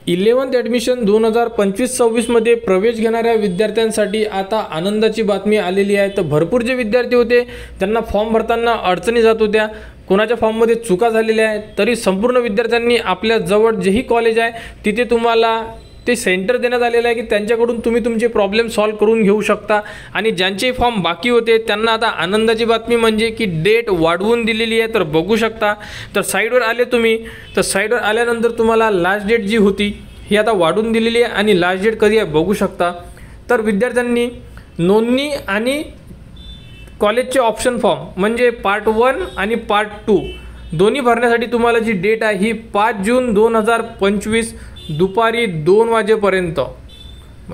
11th admission 2025-26 मध्ये प्रवेश घेणाऱ्या विद्यार्थ्यांसाठी आता आनंदाची बातमी आलेली आहे। तर भरपूर जे विद्यार्थी होते त्यांना फॉर्म भरताना अडचणी जात होत्या, कोणाच्या फॉर्ममध्ये चुका झालेल्या आहेत, तरी संपूर्ण विद्यार्थ्यांनी आपल्या जवळ जेही कॉलेज आहे तिथे तुम्हाला ते सेंटर देण्यात आलेलं आहे की त्यांच्याकडून तुम्ही तुमचे प्रॉब्लेम सॉल्व करून घेऊ शकता। आणि ज्यांचे फॉर्म बाकी होते त्यांना आता आनंदाची बातमी म्हणजे की डेट वाढवून दिलेली आहे। तर बघू शकता, तर साईडवर आले तुम्ही, तर साईडवर आल्यानंतर तुम्हाला लास्ट डेट जी होती ही आता वाढवून दिलेली आहे आणि लास्ट डेट कधी आहे बघू शकता। तर विद्यार्थ्यांनी नोंदणी आणि कॉलेजचे ऑप्शन फॉर्म म्हणजे पार्ट 1 आणि पार्ट 2 दोन्ही भरण्यासाठी तुम्हाला जी डेट आहे ही 5 जून 2025 दुपारी 2 वाजेपर्यंत,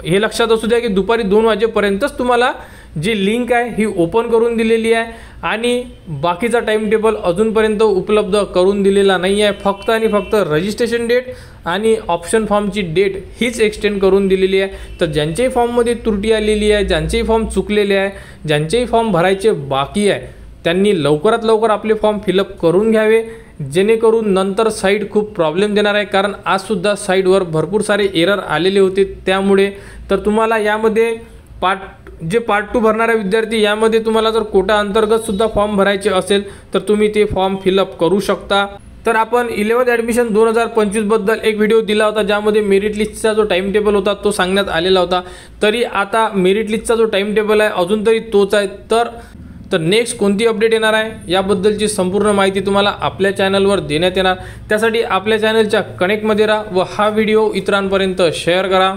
हे लक्षात असू द्या की दुपारी 2 वाजेपर्यंतच तुम्हाला जी लिंक आहे ही ओपन करून दिलेली आहे आणि बाकीचा टाइम टेबल अजूनपर्यंत उपलब्ध करून दिलेला नाही आहे। फक्त आणि फक्त रजिस्ट्रेशन डेट आणि ऑप्शन फॉर्मची डेट हीच एक्सटेंड करून दिलेली आहे। तर ज्यांच्याही फॉर्ममध्ये त्रुटी आलेली आहे, ज्यांचेही फॉर्म चुकलेले आहे, ज्यांचेही फॉर्म भरायचे बाकी आहे त्यांनी लवकरात लवकर आपले फॉर्म फिलअप करून घ्यावे, जेणेकरून नंतर साईट खूप प्रॉब्लेम देणार आहे। कारण आजसुद्धा साईटवर भरपूर सारे एरर आलेले होते त्यामुळे। तर तुम्हाला यामध्ये पार्ट 2 भरणारे विद्यार्थी यामध्ये तुम्हाला जर कोटा अंतर्गत सुद्धा फॉर्म भरायचे असेल तर तुम्ही ते फॉर्म फिलअप करू शकता। तर आपण 11th ॲडमिशन 2025 बद्दल एक व्हिडिओ दिला होता ज्यामध्ये मेरिट लिस्टचा जो टाइम टेबल होता तो सांगण्यात आलेला होता। तरी आता मेरिट लिस्टचा जो टाइम टेबल आहे अजून तरी तोच आहे। तर नेक्स्ट कोणती अपडेट येणार आहे याबद्दलची संपूर्ण माहिती तुम्हाला आपल्या चॅनलवर देण्यात येणार। त्यासाठी आपल्या चॅनलच्या कनेक्टमध्ये राहा व हा व्हिडिओ इतरांपर्यंत शेअर करा।